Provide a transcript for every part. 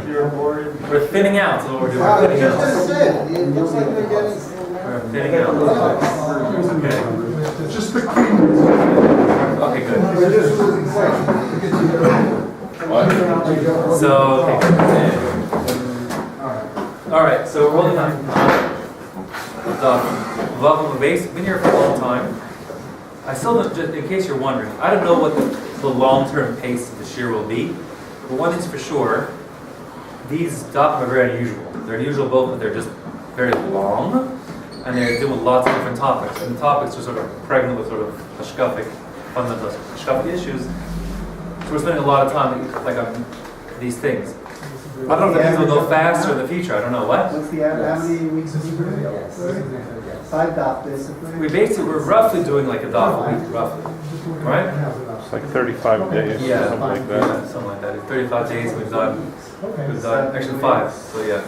you're bored. We're thinning out, so we're doing. Wow, Thinning just out. said, it looks like they're getting. We're thinning out. Okay. Just the cream. Okay, good. We're just losing weight. So, okay. All right. So we're rolling on the Vav on the base. We've been here for a long time. I still don't, just in case you're wondering, I don't know what the long-term pace of the shear will be. But one thing's for sure, these dafim are very unusual. They're unusual both that they're just very long, and they're doing lots of different topics. And the topics are sort of pregnant with sort of fundamental hashkafic issues. So we're spending a lot of time like on these things. I don't know if these will go faster in the future. I don't know what. What's the how many weeks is it? 5 daf basically. We're roughly doing like a daf a week, roughly, right? It's like 35 days, Yeah, something like that. Yeah, something like that. 35 days we've done actually 5. So yeah.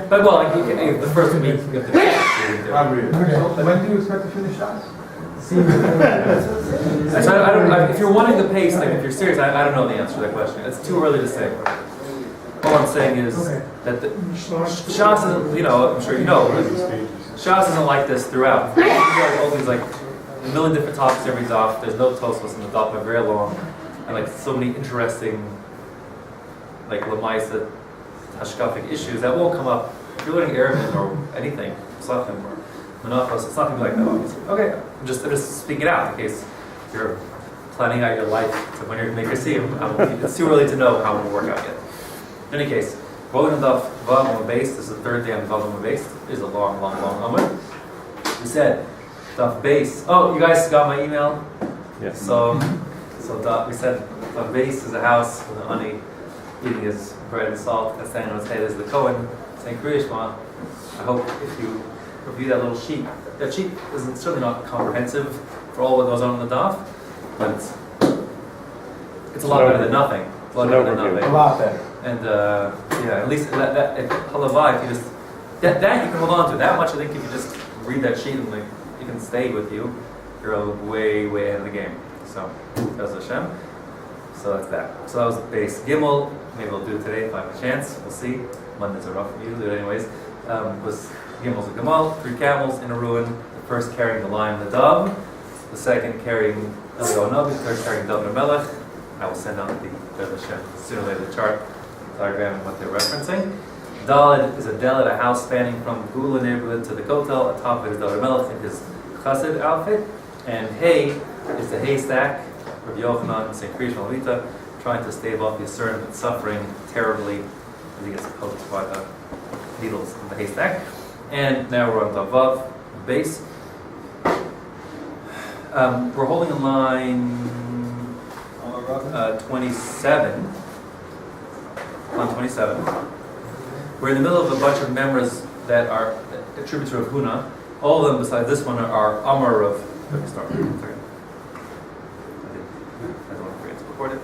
But well, like the first week you have to. When do you expect to finish that? So I don't. If you're wanting the pace, like if you're serious, I don't know the answer to that question. It's too early to say. All I'm saying is that the Shas isn't, I'm sure you know, Shas isn't like this throughout. All these like a million different topics every daf. There's no Tosfos in the daf, they're very long, and like so many interesting, like Lamaisa, Hashkafic issues that won't come up if you're learning Arabic or anything, Safim or Menachos. It's not going to be like that, obviously. Okay, I'm just speaking it out in case you're planning out your life to when you're going to make your siyum. It's too early to know how it will work out yet. In any case, rolling on the Vav on the base, this is the third day on the Vav on the base. It is a long Amud. We said, Daf base. Oh, you guys got my email? Yes. So we said, Daf base is a house with an ani eating his bread and salt. That's saying on his head is the Kohen, saying Kriya Shema. I hope if you review that little sheet, that sheet is certainly not comprehensive for all what goes on in the Daf, but it's a lot better than nothing. It's a lot better than nothing. A lot better. And at least that halavai, if you just that you can hold on to that much. I think if you just read that sheet and like you can stay with you, you're way ahead of the game. So that's Hashem. So that's that. So that was base Gimel. Maybe we'll do it today if I have a chance. We'll see. Mondays are rough for you, do it anyways. Was Gimel's a Gemal, 3 camels in a ruin. The first carrying the lion and the dove. The second carrying Elio Navi. The third carrying Debtor Melech. I will send out the Hashem sooner or later the chart. Diagram of what they're referencing. Daled is a delet, a house spanning from Gula neighborhood to the Kotel. On top of it is Debtor Melech in his chassid outfit. And hay is the haystack. Rabbi Yochanan, St. Kriya Shema, trying to stave off the Yisurim that's suffering terribly as he gets poked by the needles in the haystack. And now we're on the Vav base. We're holding in line 27. On 27. We're in the middle of a bunch of memories that are attributed to Rav Huna. All of them, besides this one, are Amar of. Let me start. I don't want to forget to record it.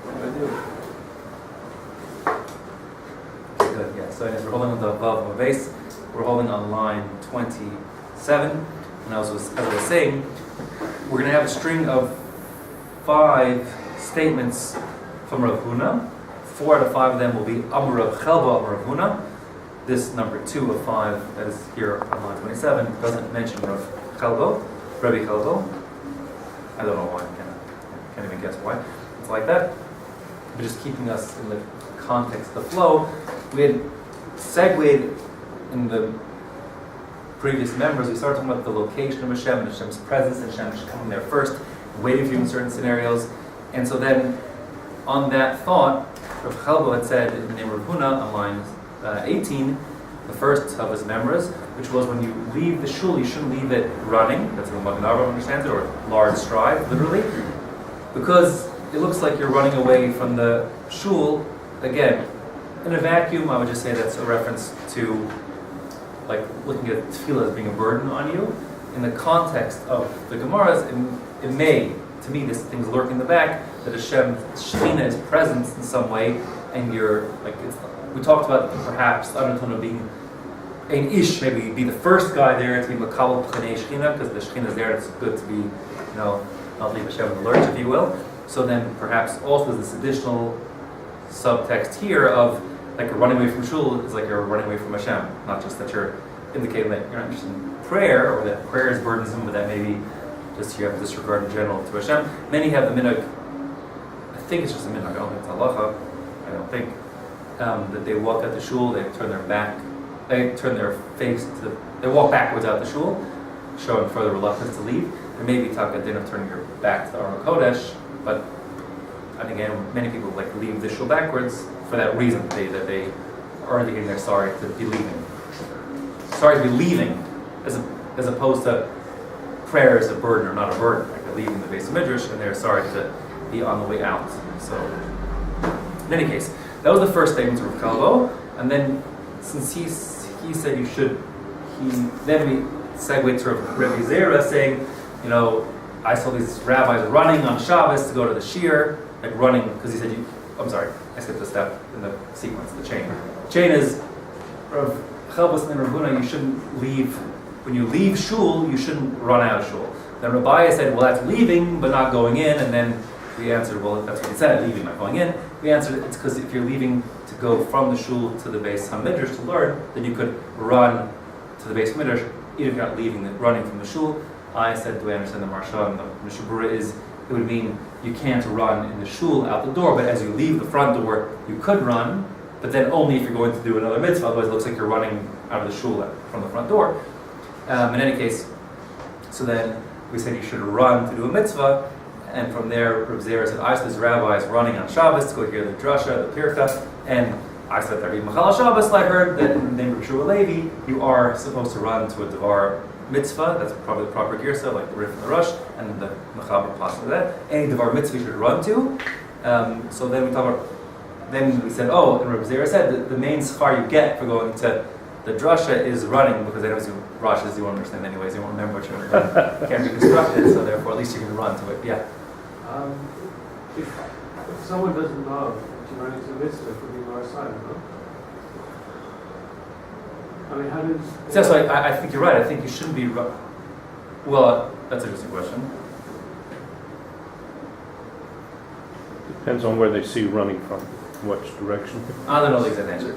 What do I do? Okay, good. Yeah. So as we're holding on the Vav of a base, we're holding on line 27. And as I was saying, we're going to have a string of 5 statements from Rav Huna. 4 out of 5 of them will be Amar Rav Chelba, Amar Rav Huna. This number 2 of 5 that is here on line 27 doesn't mention Rav Chelba, Rabbi Chelba. I don't know why. I can't even guess why. It's like that. But just keeping us in the context, the flow. We had segued in the previous members, we started talking about the location of Hashem, and Hashem's presence, and Hashem coming there first, waiting for you in certain scenarios. And so then, on that thought, Rav Chelba had said in the name of Rav Huna on line 18, the first of his members, which was when you leave the shul, you shouldn't leave it running. That's how the Magen Avraham understands it, or large stride, literally, because it looks like you're running away from the shul. Again, in a vacuum, I would just say that's a reference to like looking at tefillah as being a burden on you. In the context of the Gemaras, it may, to me, this thing's lurking in the back, that Hashem, Shekhinah is present in some way, and you're, like, we talked about perhaps the undertone of being Ein Ish, maybe be the first guy there to be Makabel P'chanei Shechina, because the Shechina is there, it's good to be, not leave Hashem in the lurch, if you will. So then perhaps also there's this additional subtext here of like you're running away from shul is like you're running away from Hashem, not just that you're indicating that you're not interested in prayer or that prayer is burdensome, but that maybe just you have disregard in general to Hashem. Many have the minhag, I think it's just a minhag, I don't think it's halacha, I don't think, that they walk out the shul, they turn their back, they turn their face to, they walk backwards out the shul, showing further reluctance to leave. There may be talk at din of turning your back to the Aron Kodesh, but and again, many people like leave the shul backwards for that reason, that they are indicating they're sorry to be leaving. Sorry to be leaving, as opposed to prayer is a burden or not a burden. Like they're leaving the base of Midrash and they're sorry to be on the way out. So, in any case, that was the first statement of Rav Kalbo, and then since he said you should, then we segued to Rabbi Zera saying, I saw these rabbis running on Shabbos to go to the shir, like running, because he said, I skipped a step in the sequence, the chain. The chain is, Rav Chelbus and Rav Huna, you shouldn't leave, when you leave shul, you shouldn't run out of shul. Then Rabbi said, well, that's leaving, but not going in, and then we answered, well, that's what he said, leaving, not going in. We answered, it's because if you're leaving to go from the shul to the base HaMidrash to learn, then you could run to the base HaMidrash, even if you're not running from the shul. I said, do I understand the Marsha and the Mishabura is, it would mean you can't run in the shul out the door, but as you leave the front door, you could run, but then only if you're going to do another mitzvah, otherwise it looks like you're running out of the shul from the front door. In any case, so then we said you should run to do a mitzvah, and from there, Rav Zera said, I saw these rabbis running on Shabbos to go hear the drasha, the pirka, and I said, that Machal Shabbos, I heard that in the name of Shua Levi, you are supposed to run to a Devar mitzvah, that's probably the proper girsa, like the Rif and the Rush, and the Mechaber possibly that. Any Devar mitzvah you should run to. So then we said, and Rabbi Zera said that the main schar you get for going to the drasha is running, because anyways, Rasha you won't understand anyways, you won't remember what you're going to can't be constructed, so therefore at least you can run to it. Yeah. If someone doesn't know to run into the mitzvah from the other side, no? I mean, how does... So I think you're right. I think you shouldn't be... Well, that's an interesting question. Depends on where they see you running from, which direction. I don't know the exact answer.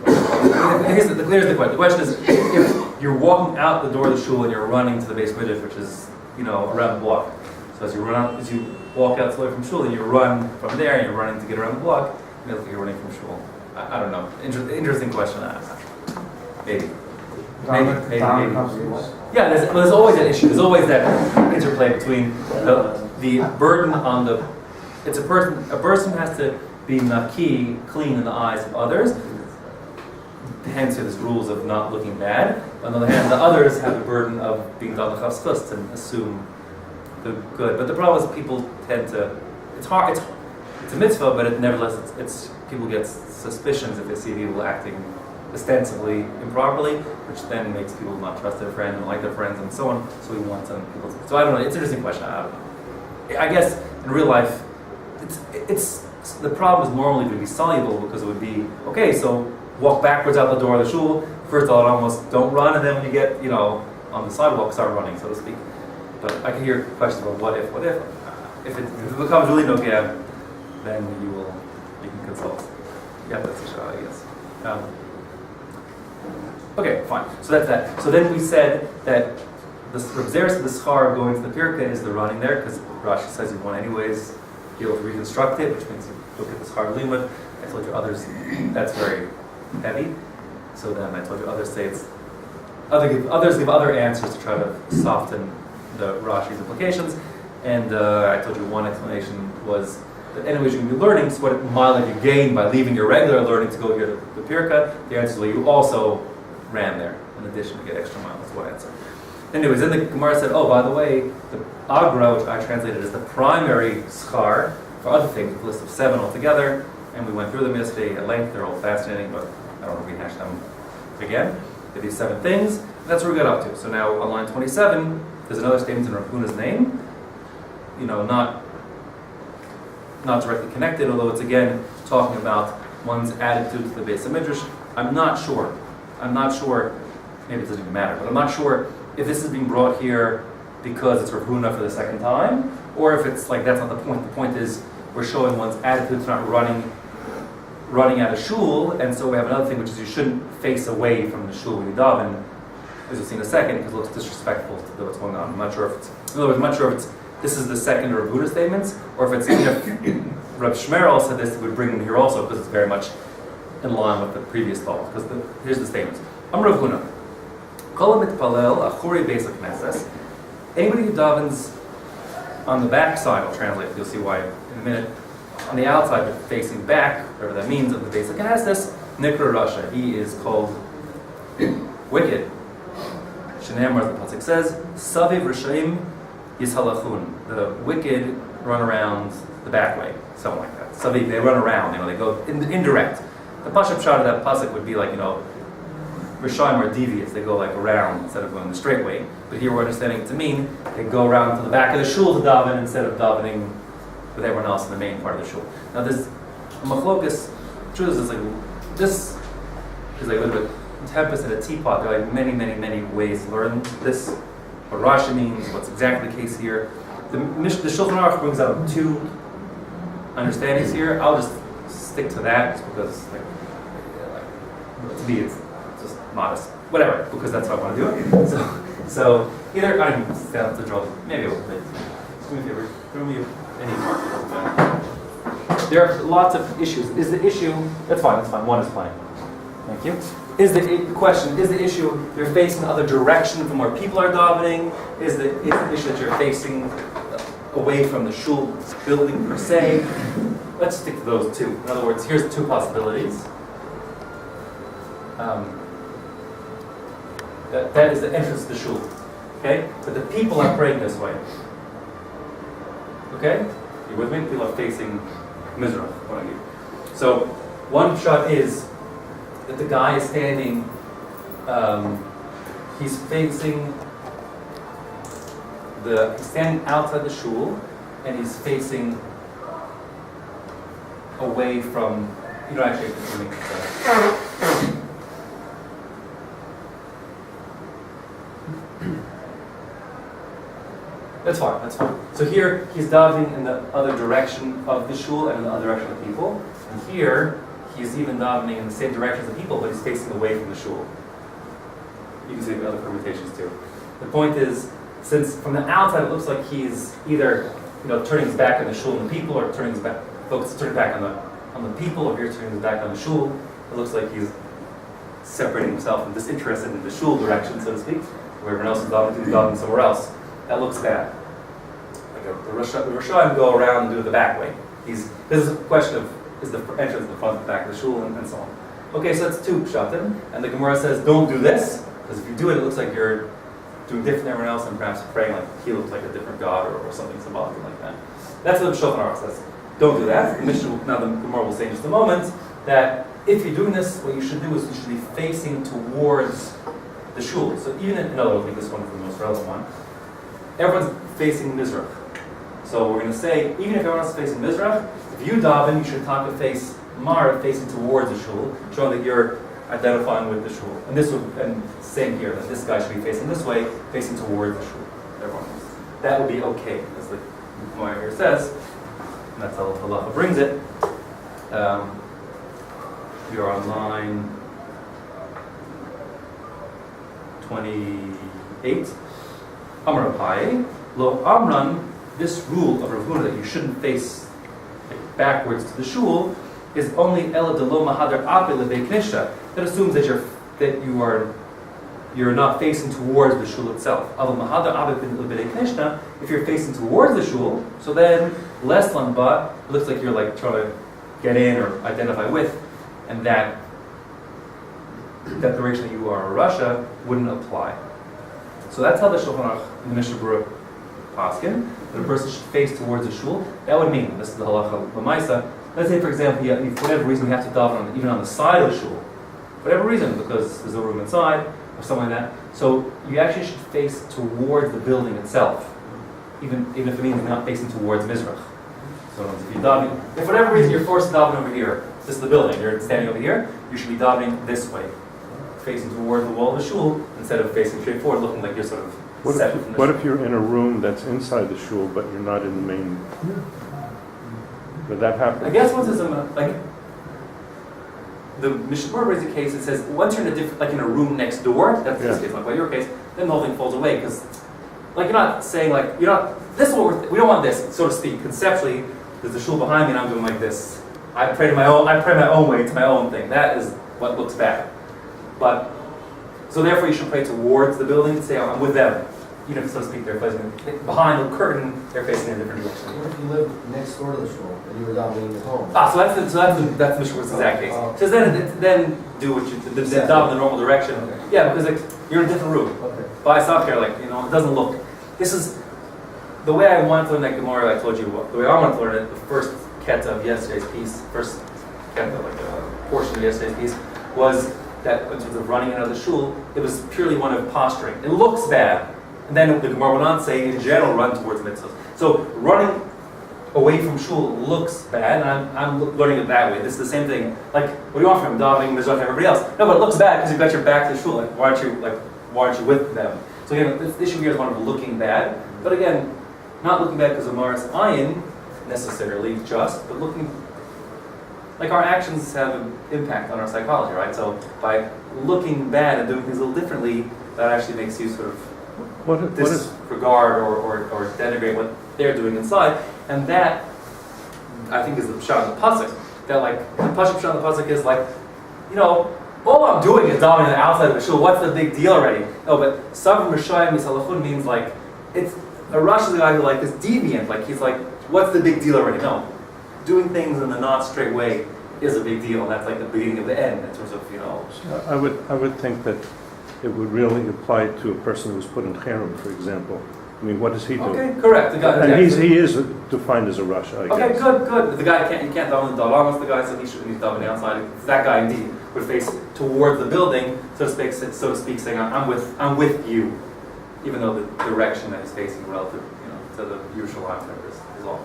Here's the question. The question is, if you're walking out the door of the shul and you're running to the base midrash, which is, around the block. So as you walk out slowly from shul and you run from there and you're running to get around the block, it looks like you're running from shul. I don't know. Interesting question. Maybe. Maybe. Yeah, there's always that issue. There's always that interplay between the burden on the... A person has to be naki, clean in the eyes of others. Hence, there's rules of not looking bad. On the other hand, the others have the burden of being dal l'chafskust and assume the good. But the problem is people tend to... It's hard. It's a mitzvah, but nevertheless, it's people get suspicions if they see people acting ostensibly improperly, which then makes people not trust their friends and like their friends and so on. So we want some people. So I don't know. It's an interesting question. I don't know. I guess in real life, it's the problem is normally going to be soluble because it would be okay. So walk backwards out the door of the shul. First of all, almost don't run, and then when you get on the sidewalk, start running, so to speak. But I can hear questions about what if. If it becomes really no gab, then you can consult. Yeah, that's a shot, I guess. Okay, fine. So that's that. So then we said that the schar of going to the pirka is the running there, because Rashi says you want anyways be able to reconstruct it, which means you look at the schar limud. I told you others that's very heavy. So then I told you others say it's others give other answers to try to soften the Rashi's implications. And I told you one explanation was that anyways you can be learning, so what mileage you gain by leaving your regular learning to go here to the pirka. The answer is well, you also ran there in addition to get extra miles. That's one answer. Anyways, then the Gemara said, oh, by the way, the agra, which I translated as the primary schar for other things, a list of 7 altogether, and we went through them yesterday at length. They're all fascinating, but I don't want to rehash them again. They're these 7 things, and that's what we got up to. So now on line 27, there's another statement in Rav Huna's name, not directly connected, although it's again talking about one's attitude to the base of Midrash. I'm not sure maybe it doesn't even matter. But I'm not sure if this is being brought here because it's Rav Huna for the second time, or if it's like that's not the point. The point is we're showing one's attitude to not running out of shul, and so we have another thing, which is you shouldn't face away from the shul when you daven, as we'll see in a second, because it looks disrespectful to what's going on. I'm not sure if it's, in other words, I'm not sure if it's this is the second Rav Huna statements, or if it's even if Reb Shmerel said this, it would bring them here also, because it's very much in line with the previous thought. Because here's the statements. I'm Rav Huna. Kol mitpalel achuri beis hakneses. Anybody who davens on the back side, I'll translate, you'll see why in a minute. On the outside, but facing back, whatever that means, of the beis hakneses, nikra rasha. He is called wicked. Shenamar, the pasuk says, Saviv Rishaim Yishalachun. The wicked run around the back way, something like that. Saviv, they run around, they go indirect. The pashup shot of that pasuk would be like, Rishaim are devious, they go like around instead of going the straight way. But here we're understanding it to mean they go around to the back of the shul to daven instead of davening with everyone else in the main part of the shul. Now this machlokas, truth is like, this is like a little bit tempest in a teapot. There are like many ways to learn this. What Rashi means, what's exactly the case here. The Shulchan Aruch brings out two understandings here. I'll just stick to that just because, to me, it's just modest. Whatever, because that's how I want to do it. So either I don't even stand to draw. Maybe do me a favor. Throw me any mark. There are lots of issues. Is the issue? That's fine. One is fine. Thank you. Is the question, is the issue you're facing the other direction from where people are davening? Is the issue that you're facing away from the shul building per se? Let's stick to those two. In other words, here's two possibilities. That is the entrance to the shul. Okay? But the people are praying this way. Okay? You with me? People are facing Mizrach. What I mean. So, one shot is that the guy is standing, he's standing outside the shul, and he's facing away from, That's fine. So here, he's davening in the other direction of the shul and in the other direction of the people, and here, he's even davening in the same direction as the people, but he's facing away from the shul. You can see the other permutations too. The point is, since from the outside it looks like he's either turning his back on the shul and the people, or turning back on the people, or he's turning his back on the shul, it looks like he's separating himself and disinterested in the shul direction, so to speak, where everyone else is davening somewhere else. That looks bad. Like the Rishonim go around and do it the back way. This is a question of is the entrance, the front, the back of the shul, and so on. Okay, so that's two pshatim, and the Gemara says, don't do this, because if you do it, it looks like you're doing different than everyone else, and perhaps praying like he looks like a different god, or something symbolic like that. That's what the Shulchan Aruch says. Don't do that. Now the Gemara will say in just a moment that if you're doing this, what you should do is you should be facing towards the shul. So even in other words, I think this one is the most relevant one. Everyone's facing Mizrach. So we're going to say, even if everyone else is facing Mizrach, if you daven, you should talk to face Mar, facing towards the shul, showing that you're identifying with the shul. And same here, that this guy should be facing this way, facing towards the shul. Everyone else. That would be okay, as the Gemara here says. And that's how Halacha brings it. You're on line 28. Amar Abaye, Lo Amran, this rule of Rav Huna that you shouldn't face backwards to the shul is only Ela de Lo Mahadar Ape Lebei Knisha. That assumes that you're not facing towards the shul itself. Ava Mahadar Ape Lebei Knisha, if you're facing towards the shul, so then less Lambat, it looks like you're like trying to get in or identify with, and that declaration that you are a Russia wouldn't apply. So that's how the Shulchan Aruch in the Mishnah Berurah paskin, that a person should face towards the shul. That would mean, this is the halacha l'maisa, let's say for example, for whatever reason you have to daven even on the side of the shul, for whatever reason, because there's no room inside, or something like that. So you actually should face towards the building itself, even if it means not facing towards Mizrach. So if you daven, if for whatever reason you're forced to daven over here, this is the building, you're standing over here, you should be davening this way. facing toward the wall of the shul instead of facing straight forward, looking like you're sort of separate from the What shul. if you're in a room that's inside the shul, but you're not in the main? Would that happen? I guess once it's like the Mishnah raised a case that says once you're in a different, like in a room next door, that's this case, like by your case, then the whole thing falls away because, like, you're not saying like you're not. This is what we don't want this, so to speak. Conceptually, there's the shul behind me, and I'm doing like this. I pray my own way to my own thing. That is what looks bad. But so therefore, you should pray towards the building and say, I'm with them. Even if, so to speak, they're facing behind the curtain, they're facing in a different direction. What if you live next door to the shul and you were dominating the home? So that's the Mishnah's exact case. So then do what you then down in the normal direction. Okay. Yeah, because like you're in a different room. Okay. But I stop here, like, it doesn't look. This is the way I want to learn that Gemara. I told you the way I want to learn it. The first keta of yesterday's piece, first keta, like a portion of yesterday's piece, was that in terms of running out of the shul, it was purely one of posturing. It looks bad. And then the Gemara went on to say, in general, run towards mitzvahs. So running away from shul looks bad, and I'm learning it that way. This is the same thing. Like, what do you want from him? Davening, mitzvah, everybody else. No, but it looks bad because you've got your back to the shul. Like, why aren't you with them? So again, this issue here is one of looking bad. But again, not looking bad because of Maris Ayin, necessarily just, but looking like our actions have an impact on our psychology, right? So by looking bad and doing things a little differently, that actually makes you sort of disregard or denigrate what they're doing inside, and that I think is the pshat of the pasuk. That like the pshat of the pasuk is like, all I'm doing is dominating the outside of the shul. What's the big deal already? No, but Savim Rishayim Misalachun means like it's a Rush is the guy who like is deviant. Like he's like, what's the big deal already? No, doing things in the not straight way is a big deal, and that's like the beginning of the end in terms of I would think that it would really apply to a person who's put in cherem, for example. I mean, what does he do? Okay, correct. The guy, And he is defined as a Russia, I guess. Okay, good. The guy you can't dominate the Dalam, the guy, so he shouldn't be dominating outside. It's that guy indeed would face toward the building, so to speak, saying, I'm with you, even though the direction that he's facing relative, to the usual line is off.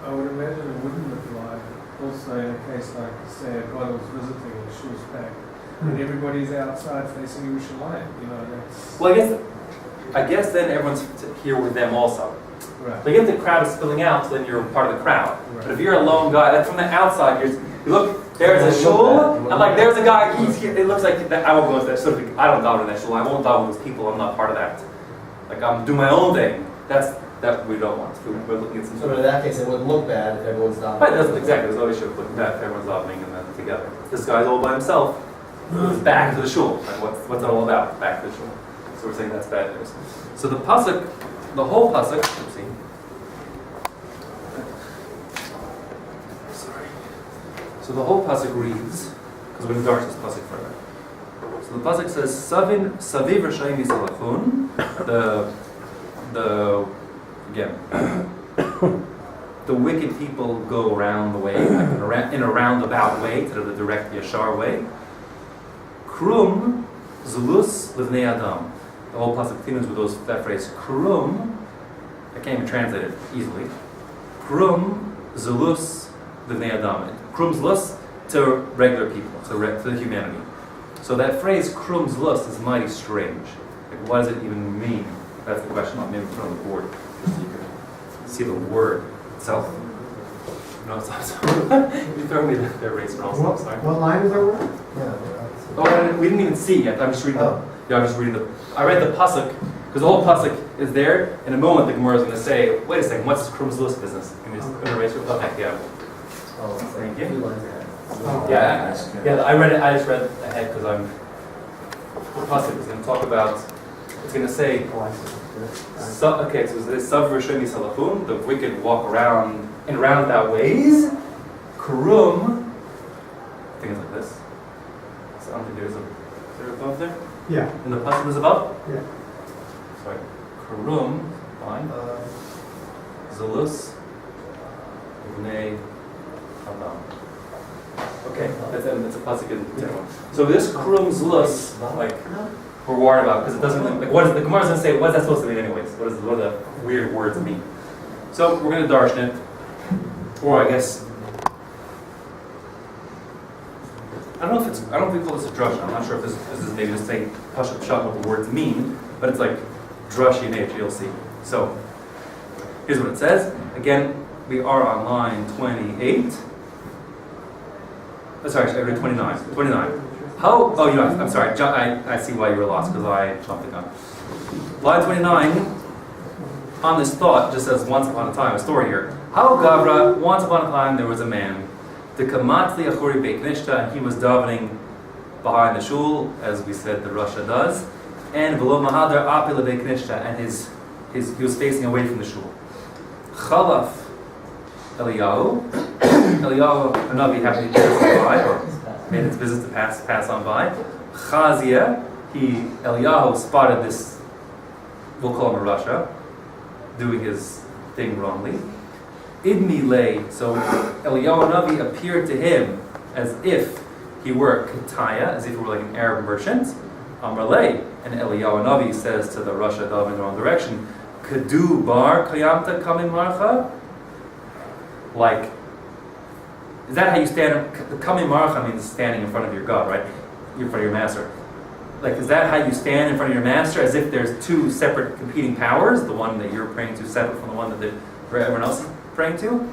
I would imagine it wouldn't apply also in a case like, say, a guy was visiting and shul's packed, and everybody's outside facing Yerushalayim, that's... Well, I guess then everyone's here with them also. Right. But if the crowd is spilling out, so then you're part of the crowd. Right. But if you're a lone guy, like from the outside, you look, there's a shul, and like there's a guy, he's here, it looks like, I won't go into that, sort of, I don't daven in that shul, I won't daven with those people, I'm not part of that. Like, I'm doing my own thing. That we don't want. We're looking at some So in that case, it wouldn't look bad if everyone's dominating. Right, it doesn't exactly. There's no issue of looking back if everyone's davening and then together. This guy's all by himself. He's back to the shul. Like what's it all about? Back to the shul. So we're saying that's bad news. So the pasuk, the whole pasuk. Oopsie. Sorry. So the whole pasuk reads, because we're going to darken this pasuk further. So the pasuk says, "Saviv Rishayim Yisalachun." The wicked people go around the way, like in a roundabout way, to the direct Yashar way. Krum zulus livnei adam. The whole pasuk continues with that phrase. Krum, I can't even translate it easily. Krum zulus livnei adam. Krum zulus to regular people, to the humanity. So that phrase krum zulus is mighty strange. Like, what does it even mean? That's the question. I'll maybe put on the board just so you can see the word itself. No, it's not. You throw me the race also. I'm sorry. What line is that word? Oh, we didn't even see yet. I'm just reading Oh. I read the pasuk because the whole pasuk is there. In a moment, the Gemara is going to say, "Wait a second, what's this Krum's list business?" Can we just erase it? Okay, yeah. Oh, it's like Thank you. 2 lines ahead. Yeah. I read it. I just read ahead because the pasuk is going to talk about. It's going to say. So it says Sav Rishoni Salafun, the wicked walk around in roundabout ways. Kurum, I think it's like this. So I don't think is there above there? Yeah. And the pasuk is above? Yeah. Sorry. Kurum, fine. Zulus, Ibnei Adam. Okay, that's a pasuk in general. So this Kurum Zulus, like, we're worried about because it doesn't like what is the Gemara's going to say? What's that supposed to mean anyways? What do the weird words mean? So we're going to darshan it, or I guess I I don't know if I don't think we call this a drush. I'm not sure if this is maybe just saying Pashat Pshat what the words mean, but it's like drush nature, you'll see. So, here's what it says. Again, we are on line 28. Sorry, I read 29. 29. How, oh, I'm sorry, I see why you were lost, because I jumped the gun. Line 29, on this thought, just says once upon a time, a story here. How Gavra, once upon a time there was a man, the Kamatli Achuri Beiknishta, and he was davening behind the shul, as we said the Russia does, and Velo Mahadar Apila Beiknishta, and he was facing away from the shul. Chalaf Eliyahu, Hanavi happened to pass by, or made its business to pass on by. Chazia, Eliyahu spotted this, we'll call him a Russia, doing his thing wrongly. Idmi lay, so Eliyahu Navi appeared to him as if he were Ketaya, as if he were like an Arab merchant. Amrlay, and Eliyahu Navi says to the Russia davening in the wrong direction, Kadu bar kayamta kamin marcha? Like, is that how you stand? Kamin marcha means standing in front of your God, right? In front of your master. Like, is that how you stand in front of your master, as if there's two separate competing powers, the one that you're praying to separate from the one that everyone else is praying to?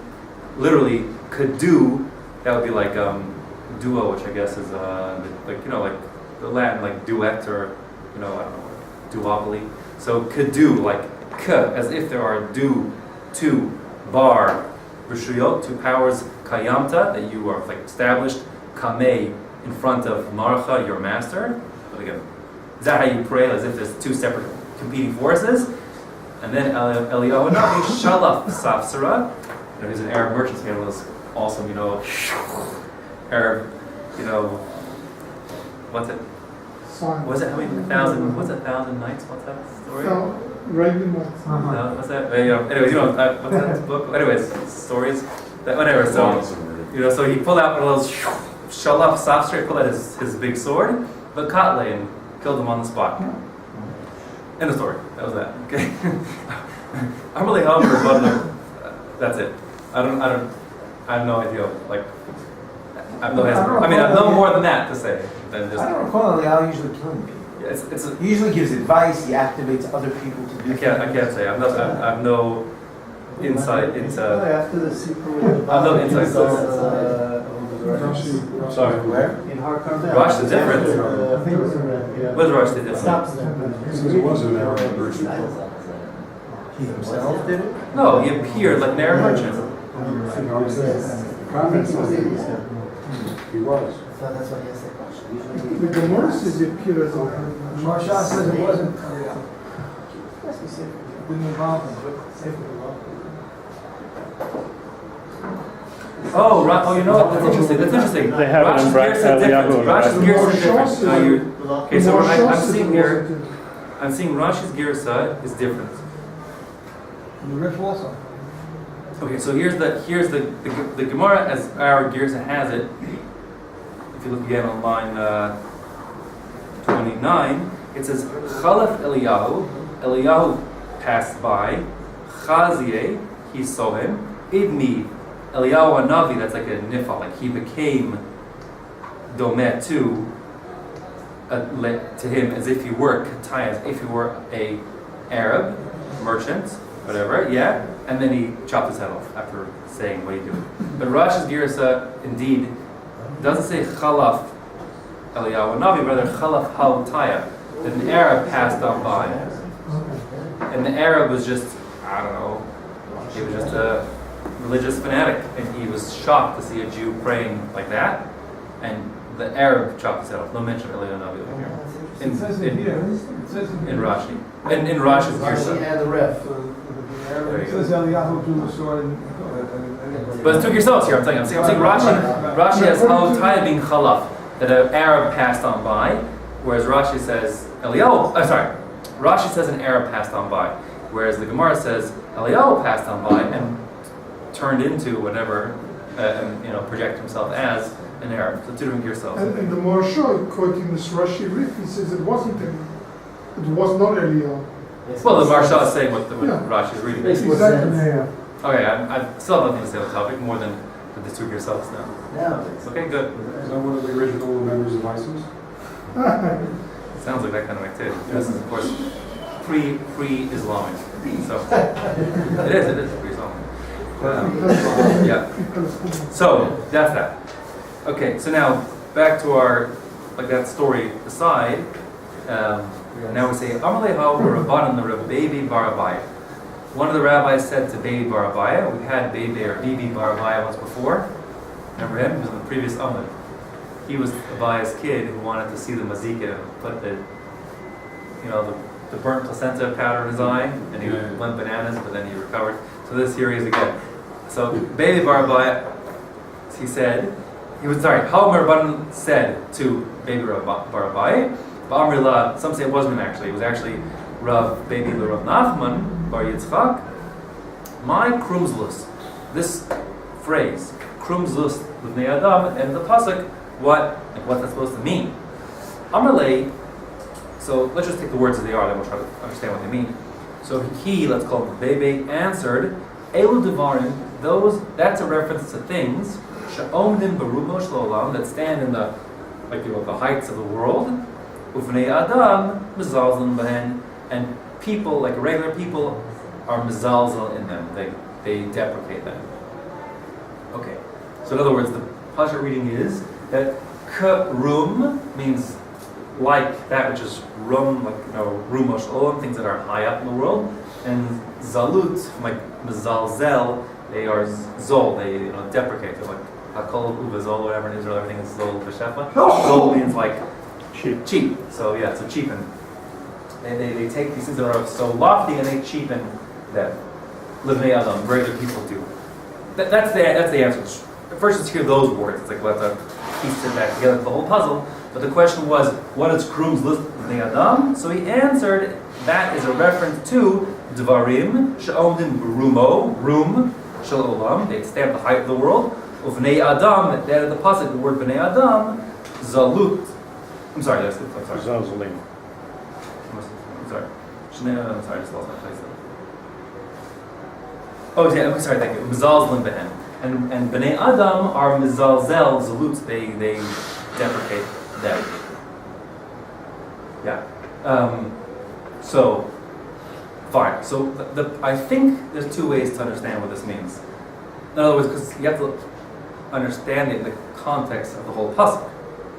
Literally, kadu, that would be like duo, which I guess is like, you know, like the Latin, like duet, or, you know, I don't know, duopoly. So kadu, like k, as if there are two bar rishuyot, two powers, kayamta, that you are like established, kamei, in front of marcha, your master. But again, is that how you pray, as if there's two separate competing forces? And then Eliyahu Navi shalaf safsara. You know, he's an Arab merchant, so he had one of those awesome, you know, Arab, you know, what's it? Was it how many thousand? What's 1,000 nights? What's that story? No, what's that? Anyways, you know, what's that book? Anyways, stories. Whatever. So, you know, so he pulled out one of those shalaf safsara. He pulled out his big sword, but Katle, and killed him on the spot. End of story. That was that. Okay. I'm really hungry, but that's it. I have no idea. Like, I have no hesitation. I mean, I have no more than that to say than just. I don't recall Eliyahu usually killing people. Yeah, He usually gives advice. He activates other people to do. I can't say. I have no insight into. After the secret. I have no insight. Sorry. Where? In Har Carmel. Rosh is different. I think it was around, yeah. What is Rosh the different? Stops there. Because it was an Arab version. He himself did it? No, he appeared like an Arab merchant. He was. I thought that's why he asked that question. The Gemara says it appeared as a Marsha says it wasn't Eliyahu. Yes, we said. Didn't involve him, but Oh, you know what? That's interesting. They have it in Eliyahu. Rashi's Girsa is different. Rashi's No, you. Okay, so I'm seeing here. here. I'm seeing Rashi's Girsa is different. the Rif also. Okay, so here's the Gemara as our Girsa has it. If you look again on line 29, it says Chalaf Eliyahu passed by. Chazie, he saw him. Idmi, Eliyahu Hanavi, that's like a nifa, like he became domet to him as if he were Ketaya, as if he were a Arab merchant, whatever, yeah, and then he chopped his head off after saying what he did. But Rashi's Girsa indeed doesn't say Chalaf Eliyahu Hanavi, rather Chalaf Hautaya, that an Arab passed on by. And the Arab was just, I don't know, he was just a religious fanatic, and he was shocked to see a Jew praying like that, and the Arab chopped his head off. No mention of Eliyahu Hanavi over here. It says it here. It says it In here. Rashi. In Rashi's Rashi Girsa. and the ref. There It you go. says Eliyahu drew the sword. But it's two yourselves here. I'm saying Rashi has Hautaya being Chalaf, that an Arab passed on by, whereas Rashi says Rashi says an Arab passed on by, whereas the Gemara says Eliyahu passed on by and turned into whatever, and project himself as an Arab. So two different yourselves. And the Maharsha, quoting this Rashi Rif, he says it wasn't him. It was not Eliyahu. Well, the Maharsha is saying what Yeah. Rashi is reading. Makes more Exactly. sense. Okay, I still have nothing to say on the topic more than Did the two of yourselves now? No, it's. Okay, good. Is that one of the original members of ISIS? Sounds like that kind of activity. This is, of course, pre-Islamic. So it is pre-Islamic. Yeah. So that's that. Okay. So now back to our that story aside. Now we say Amaleha Rabban the Rabbi Barabaya. One of the rabbis said to Baby Barabaya, we had Baby or Bibi Barabaya once before. Remember him? He was in the previous Amud. He was Abaya's kid who wanted to see the mazika, put the burnt placenta powder in his eye, and he went bananas, but then he recovered. So this here he is again. So Baby Barabaya, he said, Halmer Rabban said to Baby Barabaya, Ba'amrillah, some say it wasn't him actually, it was actually Rav Baby Rav Nachman Bar Yitzchak, my krumzlus, this phrase, krumzlus l'bnei Adam, and the pasuk, what's that supposed to mean? Amrlei, so let's just take the words as they are, then we'll try to understand what they mean. So he, let's call him Bebe, answered, Elu devarim, that's a reference to things, she'omdim berumo shel olam, that stand in the heights of the world, uvnei Adam, mezalzim behen, and people, like regular people, are mezalzel in them, they deprecate them. Okay, so in other words, the Pasha reading is that k'rum means like that which is rum, rumosh olam, things that are high up in the world, and zalut, like mezalzel, they are zol, they deprecate. They're like hakol uvazol, whatever in Israel, everything is zol v'shefa. Zol means like cheap. So yeah, so cheapen. They take these things that are so lofty and they cheapen them. Livnei Adam, regular people do. That's the answer. First, let's hear those words. It's like we'll have to piece it back together, the whole puzzle. But the question was, what is Krum's list of Livnei Adam? So he answered, that is a reference to Dvarim, She'omdim Berumo, Rum, Shel Olam, they stand at the height of the world. Uvnei Adam, that is the pasuk, the word Bnei Adam, Zalut. I'm sorry, I'm sorry. Zazalim. I'm sorry. I'm sorry, I just lost my place there. Oh, yeah, sorry, thank you. Mizalzlim behen. And Bnei Adam are mizalzel, zalut, they deprecate them. Yeah. So, fine. So, I think there's two ways to understand what this means. In other words, because you have to understand it in the context of the whole pasuk,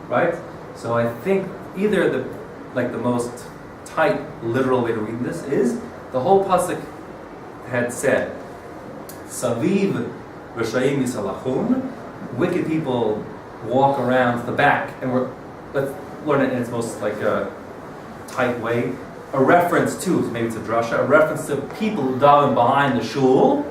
right? So I think either the most tight, literal way to read this is the whole pasuk had said, Saviv Rashayim Yisalachun, wicked people walk around the back, and let's learn it in its most tight way. A reference to, maybe it's a drasha, a reference to people who daven behind the shul.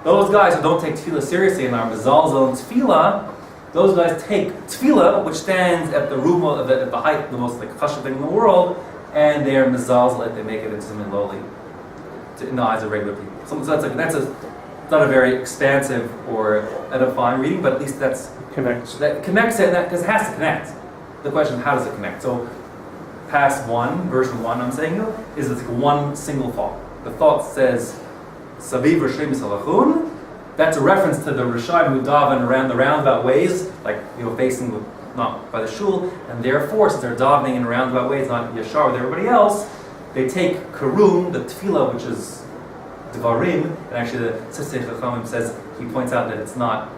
Those guys who don't take tefillah seriously and are mezalzel in tefillah, those guys take tefillah, which stands at the rumo, at the height, the most chashuv thing in the world, and they are mezalzel, they make it into something lowly in the eyes of regular people. So that's not a very expansive or edifying reading, but at least that connects it, because it has to connect. The question, how does it connect? So, version 1, I'm saying, is it's one single thought. The thought says, Saviv Rashayim Salachun. That's a reference to the Rishayim who daven around the roundabout ways, facing not by the shul, and therefore, since they're davening in roundabout ways, not yashar with everybody else, they take karum, the tefillah, which is Devarim, and actually the Sisei Chachamim says, he points out that it's not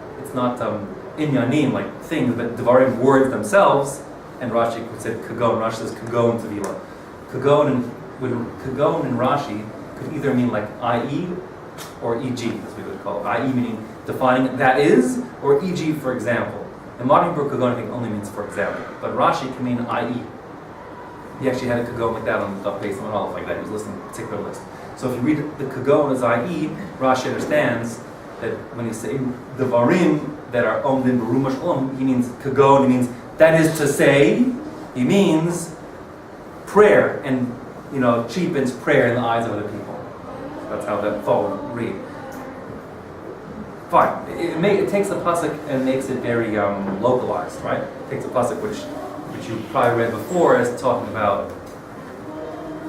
inyanim, like things, but Devarim, words themselves, and Rashi said kagon, Rashi says kagon tefillah. Kagon in Rashi could either mean like i.e. or e.g., as we would call it. I.e. meaning defining that is, or e.g. for example. In modern Hebrew, kagon I think only means for example, but Rashi can mean i.e. He actually had a kagon like that on the base on all like that. He was listing a particular list. So if you read the kagon as i.e., Rashi understands that when he's saying the varim that are omdim berumash olam, he means kagon. He means that is to say. He means prayer, and cheapens prayer in the eyes of other people. That's how that thought would read. Fine. It takes the pasuk and makes it very localized, right? It takes a pasuk which you probably read before as talking about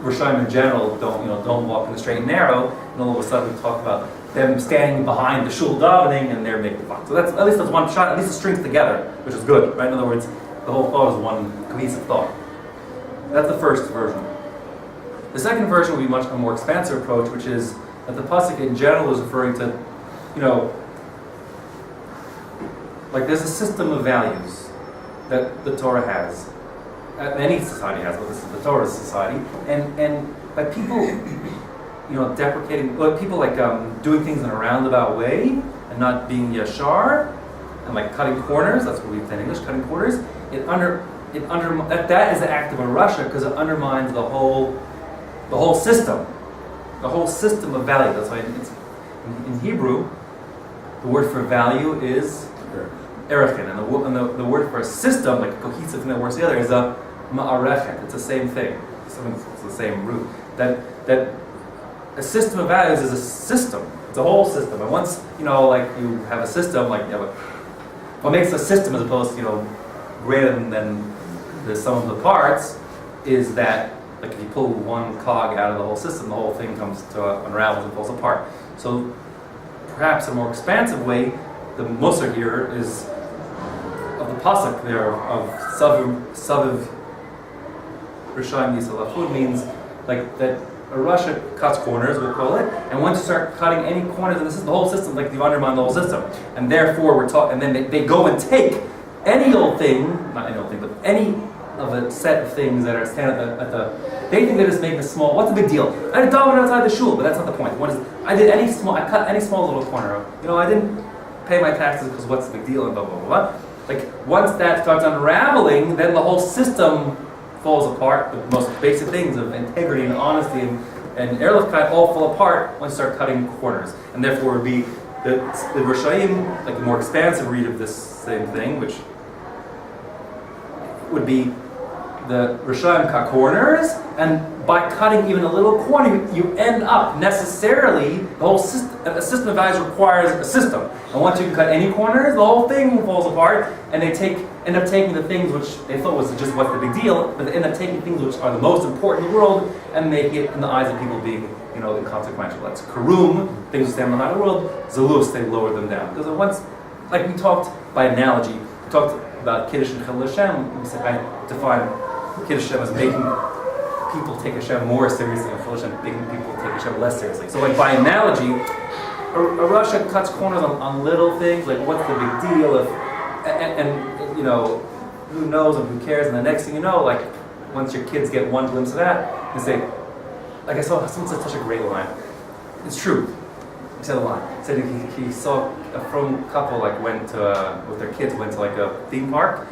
Rishayim in general don't walk in the straight and narrow, and all of a sudden we talk about them standing behind the shul davening and they're making fun. So that's that's one shot. At least it strings together, which is good, right? In other words, the whole thought is one cohesive thought. That's the first version. The second version would be a more expansive approach, which is that the pasuk in general is referring to, like there's a system of values that the Torah has, any society has, but this is the Torah's society, and by people, deprecating, people like doing things in a roundabout way and not being yashar, and like cutting corners. That's what we say in English, cutting corners. That is the act of a Russia because it undermines the whole system, of value. That's why it's in Hebrew, the word for value is erichin, and the word for a system, like a cohesive thing that works together, is a ma'arechet. It's the same thing. It's the same root. That a system of values is a system. It's a whole system. And once you have a system, what makes a system as opposed to greater than the sum of the parts is that if you pull one cog out of the whole system, the whole thing comes to unravels and falls apart. So perhaps a more expansive way, the Musar here is of the pasuk there of Saviv Rishayim Yisrael means like that a Russia cuts corners, we'll call it, and once you start cutting any corners, and this is the whole system, like you've undermined the whole system, and therefore and then they go and take any old thing, not any old thing, but any of a set of things that are standing at the they think they're just making a small, what's the big deal? I did daven outside the shul, but that's not the point. I cut any small little corner. I didn't pay my taxes because what's the big deal, and blah, blah, blah, blah. Like, once that starts unraveling, then the whole system falls apart. The most basic things of integrity and honesty and Ehrlichkeit all fall apart once you start cutting corners. And therefore would be the Rishayim, like the more expansive read of this same thing, which would be the Rishayim cut corners, and by cutting even a little corner, you end up necessarily, the whole system, a system of values requires a system. And once you can cut any corners, the whole thing falls apart, and they end up taking the things which they thought was just what's the big deal, but they end up taking things which are the most important in the world, and make it, in the eyes of people, being, inconsequential. That's karum, things that stand in the high of the world, zalus, they lower them down. Because once, like we talked by analogy, we talked about Kiddush and Chilul Hashem, I define Kiddush Hashem as making people take Hashem more seriously, and Chilul Hashem making people take Hashem less seriously. So like by analogy, a Russia cuts corners on little things, like what's the big deal if, and who knows and who cares, and the next thing you know, like once your kids get one glimpse of that, you say, like I saw someone said such a great line. It's true. He said a line. He said he saw a frum couple went to with their kids went to a theme park,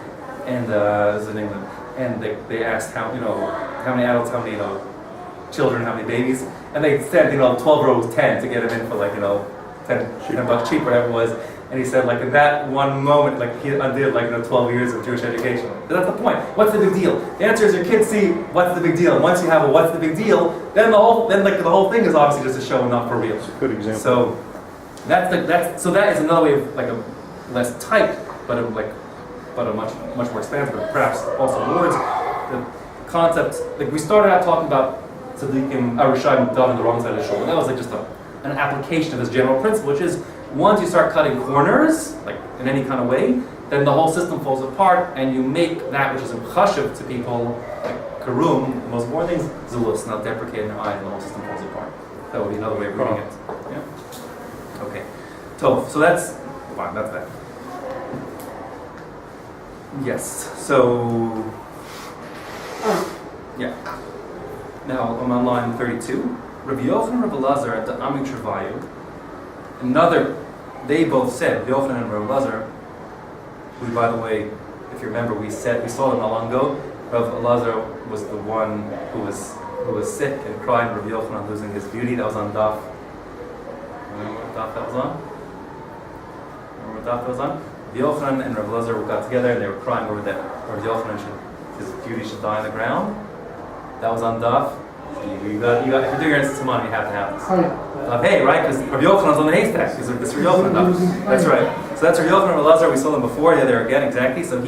and this is in England, and they asked how many adults, how many children, how many babies, and they said 12-year-old was 10 to get him in for $10 cheap, whatever it was. And he said, in that one moment, he undid 12 years of Jewish education. But that's the point. What's the big deal? The answer is your kids see what's the big deal. And once you have a what's the big deal, then the whole thing is obviously just a show and not for real. It's a good example. So that is another way of a less tight, but a much more expansive, but perhaps also words. The concept, we started out talking about tzaddikim, Rishayim done on the wrong side of the shul. That was just an application of this general principle, which is once you start cutting corners, in any kind of way, then the whole system falls apart, and you make that which is chashuv to people, like karum, the most important things, zulus, not deprecating their eye, and the whole system falls apart. That would be another way of reading it. Yeah. Okay. So that's fine. That's that. Yes. So yeah. Now I'm on line 32. Rabbi Yochanan and Rabbi Elazar at the Amik Travayu. They both said, Yochanan and Rabbi Elazar, who, by the way, if you remember, we saw them not long ago. Rabbi Elazar was the one who was sick and crying, Rabbi Yochanan losing his beauty. That was on Daf. Remember what Daf that was on? Rabbi Yochanan and Rabbi Elazar got together and they were crying over that Rabbi Yochanan his beauty should die on the ground. That was on Daf. If you're doing your Tzimah, you have to have this. Hey, right? Because Rabbi Yochanan's on the haystack. This Rabbi Yochanan. That's right. So that's Rabbi Yochanan and Rabbi Elazar. We saw them before. Yeah, there again, exactly. So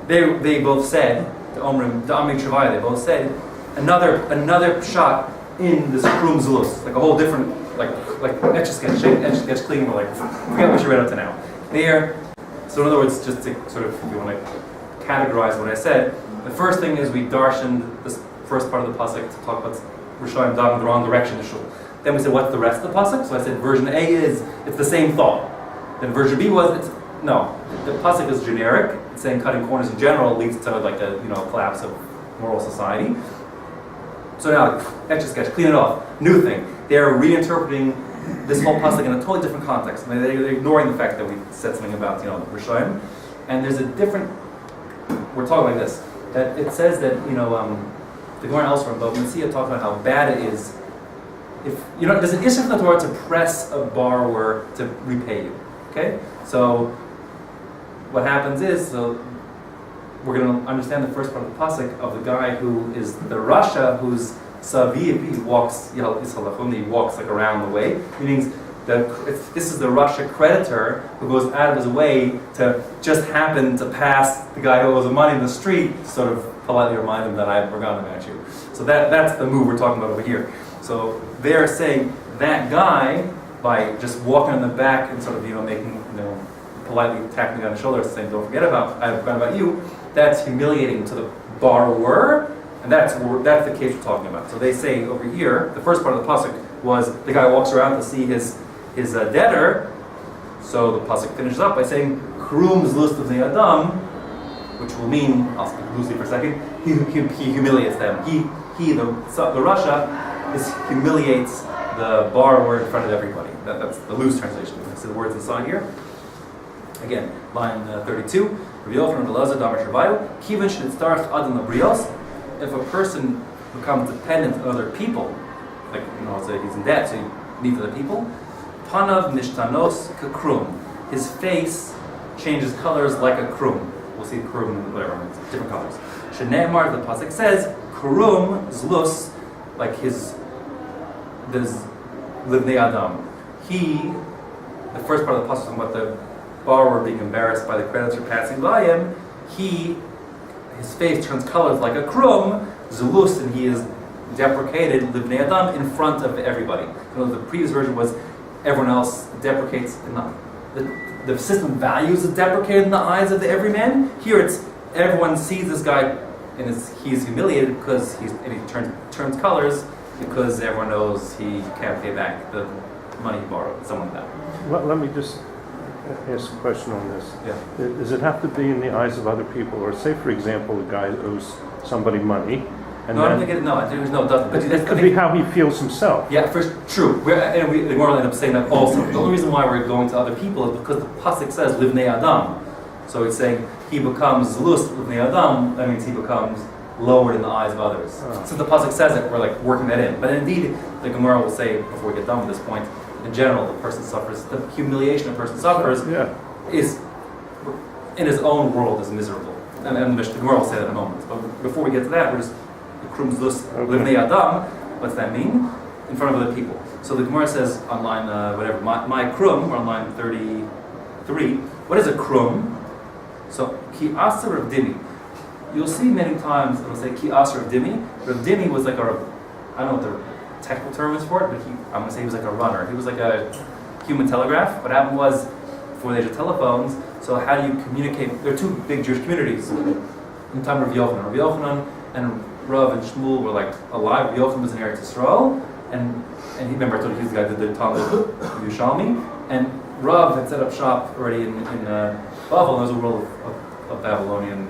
they both said, the Amik Travayu, they both said, another shot in this Krum Zulus, a whole different like etch-a-sketch, etch-a-sketch clean, we're like, forget what you read up to now. There, so in other words, just to sort of, if you want to categorize what I said, the first thing is we darshan this first part of the pasuk to talk about Rishayim dog in the wrong direction to shul. Then we said, what's the rest of the pasuk? So I said, version A is, it's the same thought. Then version B was, no, the pasuk is generic. It's saying cutting corners in general leads to like a collapse of moral society. So now, etch-a-sketch, clean it off. New thing. They're reinterpreting this whole pasuk in a totally different context. I mean, they're ignoring the fact that we said something about Rishayim. And there's a different. We're talking like this. That it says that the Gemara elsewhere about Messiah talks about how bad it is. If there's an issue in the Torah to press a borrower to repay you. Okay, so what happens is we're going to understand the first part of the pasuk of the guy who is the Rasha, who's Saviv, he walks like around the way, meaning this is the Rasha creditor who goes out of his way to just happen to pass the guy who owes him money in the street, to sort of politely remind him that I have forgotten about you. So that's the move we're talking about over here. So they're saying that guy, by just walking on the back and sort of making politely tapping on the shoulder saying don't forget about I have forgotten about you, that's humiliating to the borrower, and that's the case we're talking about. So they say over here, the first part of the pasuk was the guy walks around to see his debtor. So the pasuk finishes up by saying Krum zlus b'nei adam, which will mean, I'll speak loosely for a second, he humiliates them. The Rasha humiliates the borrower in front of everybody. That's the loose translation. You can see the words inside here. Again, line 32. If a person becomes dependent on other people, like let's say he's in debt, so he needs other people. Panav nishtanos kakrum. His face changes colors like a krum. We'll see krum, whatever, it's different colors. Shene'emar, the pasuk says, krum zlus, like there's livnei adam. The first part of the pasuk is about the borrower being embarrassed by the creditor passing by him. His face turns colors like a krum, zulus, and he is deprecated, livnei adam, in front of everybody. The previous version was everyone else deprecates, the system values is deprecated in the eyes of the everyman. Here it's everyone sees this guy and he's humiliated because he turns colors because everyone knows he can't pay back the money he borrowed, something like that. Let me just ask a question on this. Yeah. Does it have to be in the eyes of other people? Or say, for example, a guy owes somebody money, and I don't think it doesn't. But it could be how he feels himself. Yeah, true. The Gemara end up saying that also. The only reason why we're going to other people is because the pasuk says livnei adam. So it's saying he becomes zulus livnei adam. That means he becomes lowered in the eyes of others. Oh. Since the pasuk says it, we're like working that in. But indeed, the Gemara will say before we get done with this point, in general, the person suffers. The humiliation a person suffers is in his own world is miserable. And the Gemara will say that in a moment. But before we get to that, we're just livnei adam. What's that mean? In front of other people. So the Gemara says on line my krum, we're on line 33. What is a krum? So ki aser of dimi. You'll see many times it'll say ki aser of dimi. Rav Dimi was like I don't know what the technical term is for it, but I'm going to say he was like a runner. He was like a human telegraph. What happened was, before the age of telephones, so how do you communicate? There are two big Jewish communities. In the time of Rabbi Yochanan and Rav and Shmuel were like alive. Rabbi Yochanan was in Eretz Yisrael, and he, remember I told you he's the guy that did the Talmud Yerushalmi, and Rav had set up shop already in Babel, and there's a world of Babylonian,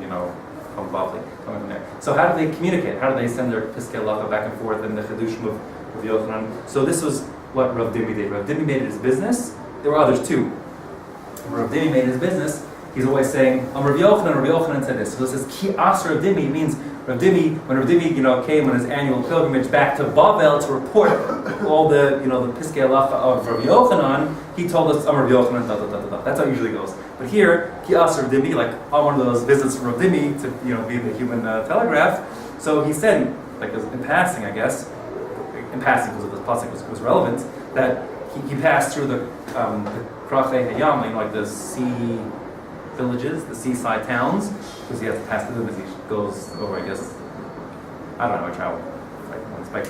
from Babel, coming from there. So how do they communicate? How do they send their Piskei Halacha back and forth and the Chedushim of Rabbi Yochanan? So this was what Rav Dimi did. Rav Dimi made it his business. There were others too. When Rav Dimi made it his business, he's always saying, Rabbi Yochanan said this. So it says, Ki Aser Rav Dimi, means when Rav Dimi, came on his annual pilgrimage back to Babel to report all the, the Piskei Halacha of Rabbi Yochanan, he told us, Rabbi Yochanan, That's how it usually goes. But here, Ki Aser Rav Dimi, like on one of those visits from Rav Dimi to, be the human telegraph. So he said, like in passing, I guess, because the pasuk was relevant, that he passed through the Brachot Hayam, like the sea villages, the seaside towns, because he has to pass through them as he goes over, I guess, I don't know, travel,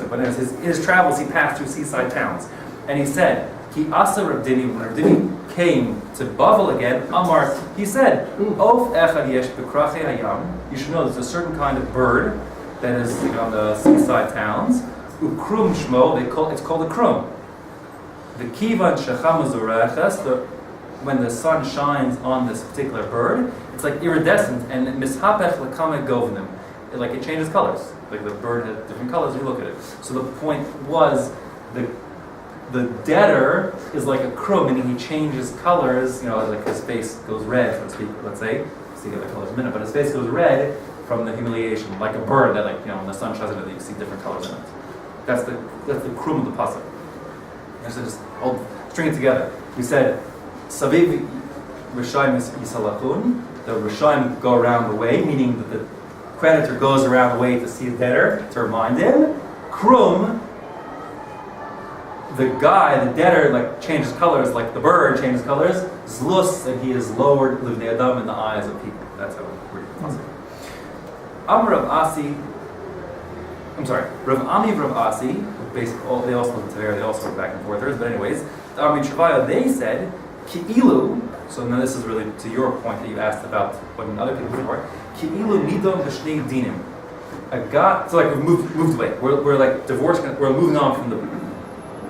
but in his travels he passed through seaside towns. And he said, Ki asa Rav Dini, when Rav Dini came to Bavel again, Amar, he said, Of echad yesh bekrachei hayam. You should know there's a certain kind of bird that is on the seaside towns. Ukrum shmo, it's called a krum. The kivan shecham zureches, when the sun shines on this particular bird, it's like iridescent and mishapech lekame govnim. It changes colors. Like the bird has different colors. You look at it. So the point was the debtor is like a crow, meaning he changes colors. Like his face goes red, so to speak. Let's say, see the other colors in a minute, but his face goes red from the humiliation, like a bird that, when the sun shines on it, you see different colors in it. That's the krum of the pasuk. And so just string it together. We said, Saviv Rishayim Yisalachun. The Rishayim go around the way, meaning that the creditor goes around the way to see the debtor to remind him. Krum. The debtor, changes colors, like the bird changes colors. Zlus, and he is lowered livnei adam in the eyes of people. That's how we read it. Rav Ami, Rav Asi, basically, they also went back and forth. But anyways, the Ami Shavaya, they said, Ki'ilu, so now this is really to your point that you asked about what other people before. Ki'ilu nidon b'shnei dinim. A guy, so we've moved away. We're divorced. We're moving on from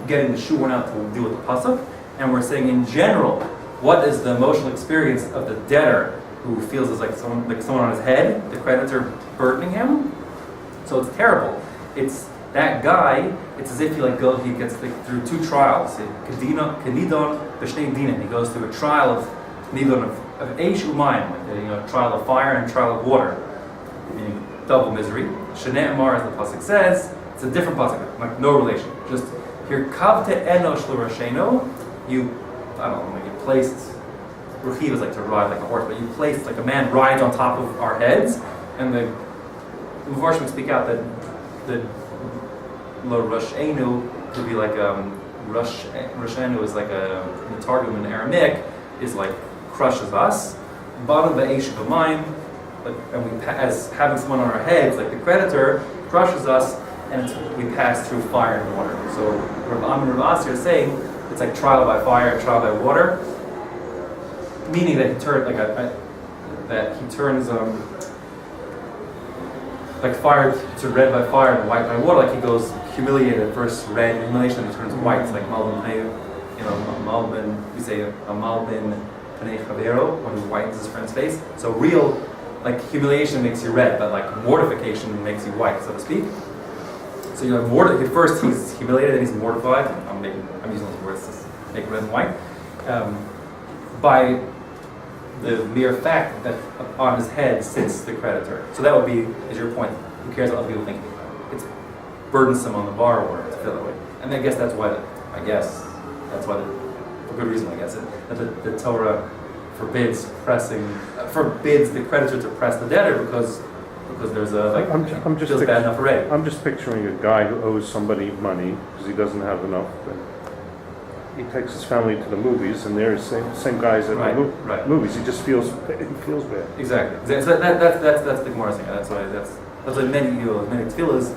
getting the shoe worn out to deal with the pasuk, and we're saying in general, what is the emotional experience of the debtor who feels as like someone on his head, the creditor burdening him? So it's terrible. It's that guy. It's as if he gets through two trials. Kedidon b'shnei dinim. He goes through a trial of nidon of eish umayim, a trial of fire and a trial of water, meaning double misery. Shnei amar, as the pasuk says, it's a different pasuk, like no relation. Just here, kavte enosh l'rasheno. You placed. Ruchi was like to ride like a horse, but you placed like a man rides on top of our heads, and the Mepharshim speak out that the l'rashenu could be like rashenu is like in the Targum in Aramaic is like crushes us. Bottom of the eish b'mayim, and we as having someone on our heads, like the creditor crushes us, and we pass through fire and water. So Rav Ami and Rav Asi are saying it's like trial by fire, trial by water, meaning that he turns like fire to red by fire and white by water. Like he goes humiliated at first, red, humiliation, and turns white. It's like malbin, we say a malbin panei chavero, when he whitens his friend's face. So real, humiliation makes you red, but mortification makes you white, so to speak. So you have first he's humiliated and he's mortified. I'm using those words to make red and white by the mere fact that on his head sits the creditor. So that would be, is your point. Who cares what other people think? It's burdensome on the borrower to feel that way. And I guess that's why. For good reason, I guess, that the Torah forbids the creditor to press the debtor because there's I'm just feels bad enough already. I'm just picturing a guy who owes somebody money because he doesn't have enough. And he takes his family to the movies, and they're the same guys at the movies. He just feels bad. Exactly. So that's the Gemara thing. That's why many tefillas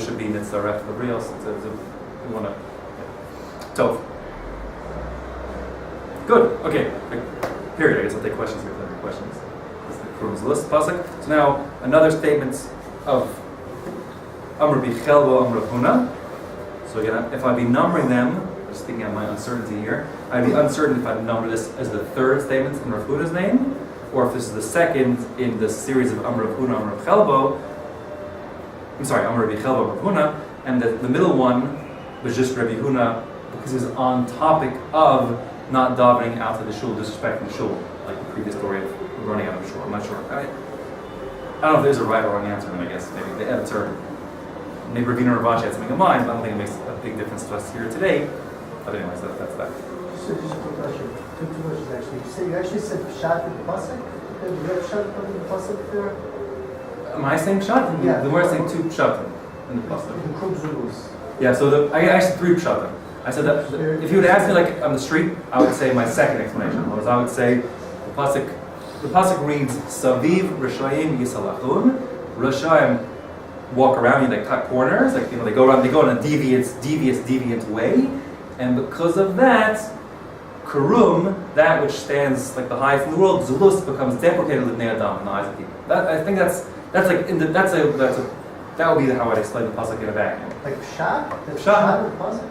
should be nitzaref l'brios. We want to. Tov. Good. Okay. Period. I guess I'll take questions here if there are questions. This is the Kurum's list pasuk. So now another statement of Amr b'Chelbo, Amr Huna. So again, if I'd be numbering them, just thinking of my uncertainty here, I'd be uncertain if I'd number this as the third statement in Rav Huna's name, or if this is the second in the series of Amr Huna, Amr Chelbo. I'm sorry, Amr b'Chelbo, Amr Huna, and the middle one was just Rabbi Huna because he was on topic of not davening out of the shul, disrespecting the shul, like the previous story of running out of the shul. I'm not sure. I don't know if there's a right or wrong answer, and I guess maybe the editor, maybe Ravina or Ravashi had something in mind, but I don't think it makes a big difference to us here today. But anyways, that's that. Just a question. Two questions actually. You actually said pshat in the pasuk. Did you have pshat in the pasuk there? Am I saying pshat? Yeah. The word saying two pshatim in the pasuk. The Krum Zulus. Yeah. So I actually three pshatim. I said that if you would ask me on the street, I would say my second explanation was I would say the pasuk reads Saviv Rishayim Yisalachun. Rishayim walk around you, they cut corners, they go on a deviant way, And because of that, Karum, that which stands like the highest in the world, Zulus, becomes deprecated with Adam in the eyes of people. I think that's like that would be how I'd explain the pasuk in a vacuum. Like Pshat? The Pshat. Pshat of the pasuk?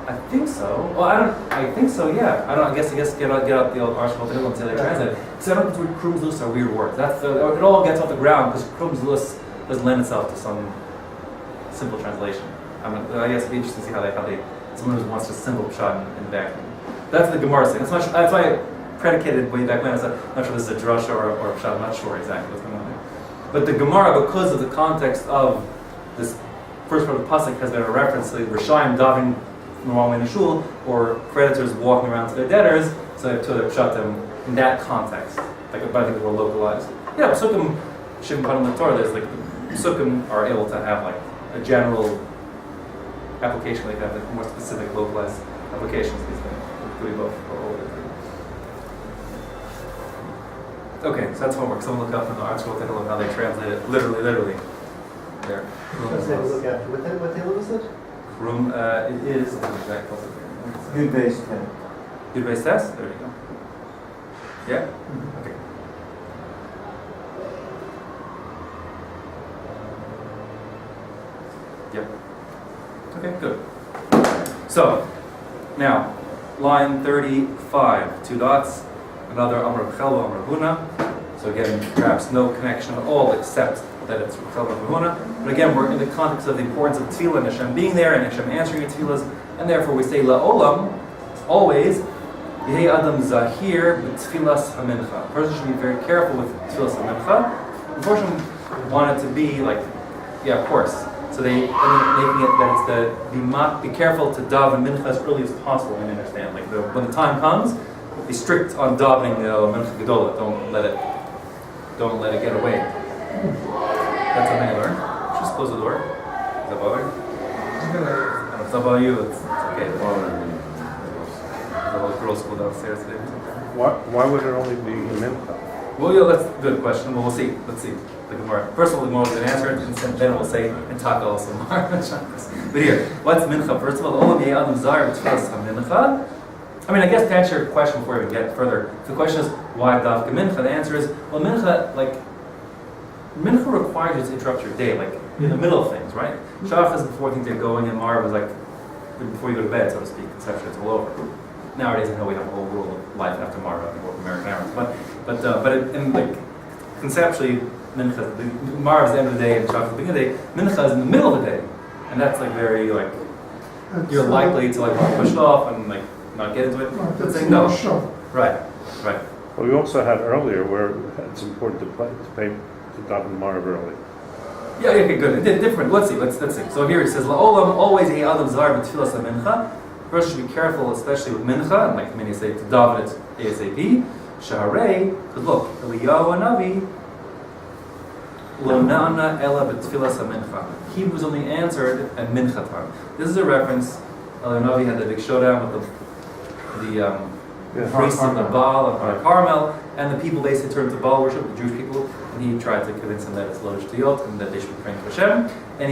I think so. Well, I think so. Yeah. I guess get out the old article and say they translate it. Because I don't think the word Krum Zulus are weird words. It all gets off the ground because Krum Zulus doesn't lend itself to some simple translation. I guess it'd be interesting to see how they someone who wants just simple pshat in vacuum. That's the Gemara thing. That's why I predicated way back when. I said, I'm not sure this is a drasha or a pshat. I'm not sure exactly what's going on there. But the Gemara, because of the context of this first part of the pasuk, has been a reference to Rishayim davening in the wrong way in the shul, or creditors walking around to their debtors, so they took pshatim in that context. Like, I think more localized. Yeah, Sukkim, Shim Padam the Torah, there's like, Sukkim are able to have like a general application, like that, like more specific localized applications, these things, including both. Okay, so that's homework. Someone look up in the article, take a look how they translate it literally. There. Let's take a look after. What table is it? Room, it is, exact close here. Good base 10. Good base test? There you go. Yeah? Okay. Yep. Okay, good. So, now, line 35, 2 dots, another Amr Chelva, Amr Huna. So again, perhaps no connection at all except that it's Chelva, Amr Huna. But again, we're in the context of the importance of tefillah and Hashem being there and Hashem answering your tefillahs, and therefore we say La'olam, always, Yehei Adam Zahir b'tfilas hamincha. A person should be very careful with tfilas hamincha. Unfortunately, we want it to be like, yeah, of course. So they making it that it's be careful to daven mincha as early as possible. We understand, like when the time comes, be strict on davening mincha gedola. Don't let it get away. That's something I learned. Just close the door. Does that bother you? And if it's not bother you, it's okay. The whole girls' school downstairs today. Why would it only be mincha? Well, yeah, that's a good question. Well, we'll see. Let's see. The Gemara. First of all, the Gemara will answer it, and then it will say, and Taka also. But here, what's mincha? First of all, Olam Yeh Adam Zar b'tfilas hamincha. I mean, I guess to answer your question before we get further, the question is, why dafka mincha? The answer is, well, mincha requires you to interrupt your day, like in the middle of things, right? Shachar is before things get going, and Marv is like before you go to bed, so to speak. Conceptually, it's all over. Nowadays, I know we have a whole rule of life after Marv, I think, with American Arabs, conceptually, mincha, Marv is the end of the day, and Shachar is the beginning of the day. Mincha is in the middle of the day, and that's like very like you're likely to like want to push it off and like not get into it. That's saying no no. show. Right. Well, we also had earlier where it's important to daven Marv early. Yeah, okay, good. Different. Let's see. So here it says, La'olam, always Yeh Adam Zar b'tfilas hamincha. First, should be careful, especially with mincha, and like many say, to daven it ASAP. Shaharei, because look, Eliyahu Hanavi, Lo na'ana ela b'tfilas hamincha. He was only answered at mincha time. This is a reference. Eliyahu Hanavi had the big showdown with the priests of the Baal and Carmel, and the people basically turned to Baal worship, the Jewish people, and he tried to convince them that it's Lo Shtiyot and that they should be praying to Hashem. And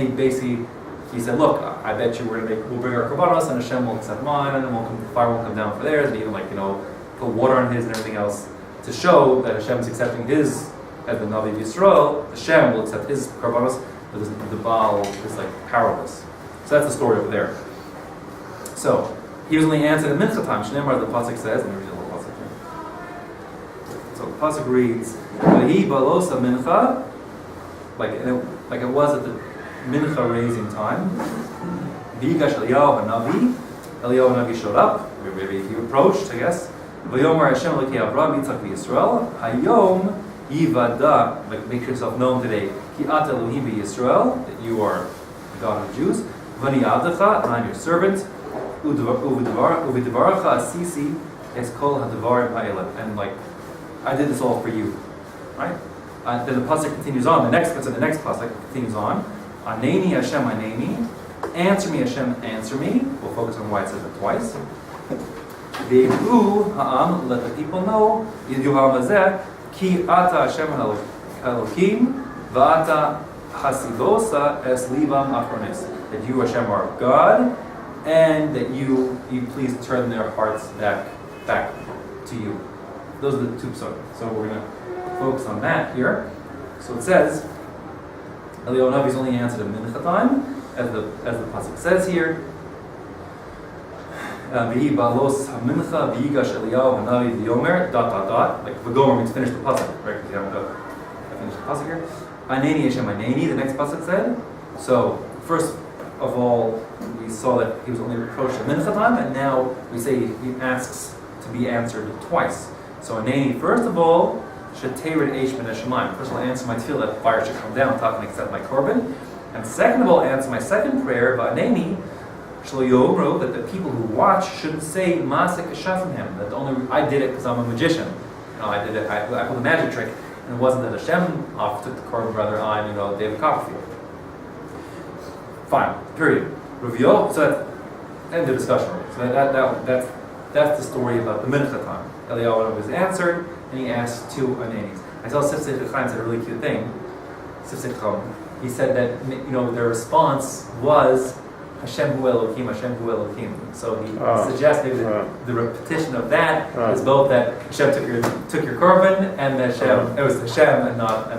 he said, look, I bet you we'll bring our korbanos and Hashem will accept mine, and then fire won't come down for theirs, and even put water on his and everything else to show that Hashem is accepting his as the Navi of Yisrael. Hashem will accept his korbanos, but the Baal is like powerless. So that's the story over there. So he was only answered at mincha time. Shneimar, the pasuk says, let me read a little pasuk here. So the pasuk reads, "Vahi balosa mincha," like it was at the mincha raising time. V'yigash Eliyahu Hanavi. Eliyahu Hanavi showed up. Maybe he approached, I guess. V'yomer Hashem Elokei Avraham Yitzchak v'Yisrael. Hayom yivada. Like make yourself known today. Ki at Elohim v'Yisrael, that you are the God of the Jews. V'ani avdecha, and I'm your servant. Uvidvaracha asisi es kol hadavarim ha'elah. And I did this all for you, right? Then the pasuk continues on. The next pasuk continues on. Aneni Hashem Aneni. Answer me Hashem, answer me. We'll focus on why it says it twice. Ve'u ha'am, let the people know. Yidu ha'am hazeh ki ata Hashem Elokim va'ata hasidosa es livam achronis. that you, Hashem, are God, and that you please turn their hearts back to you. Those are the two psukim. So we're going to focus on that here. So it says, Eliyahu Navi's only answered at mincha time, as the pasuk says here. V'hi balos ha-mincha v'yigash Eliyahu Hanavi v'yomer ... Like we're going to finish the pasuk, right? Because you haven't finished the pasuk here. Aneni Hashem Aneni, the next pasuk said. So first of all, we saw that he was only approached at mincha time, and now we say he asks to be answered twice. So Aneni, first of all, should terid eish min hashamayim. First of all, answer my tefillah that fire should come down, talk and accept my korban. And second of all, answer my second prayer, Va'aneni, shlo yomru, that the people who watch shouldn't say Masek Hashem him. That only I did it because I'm a magician. I did it. I pulled a magic trick, and it wasn't that Hashem took the korban, rather I'm David Copperfield. Fine. Period. Review. So that's end of discussion. So that's the story about the mincha time. Eliyahu was answered, and he asked two anenis. I saw Sifsei Chaim said a really cute thing. Sifsei Chaim. He said that their response was Hashem hu Elohim, Hashem hu Elohim. So he suggested that the repetition of that is both that Hashem took your korban, and that Hashem it was Hashem and not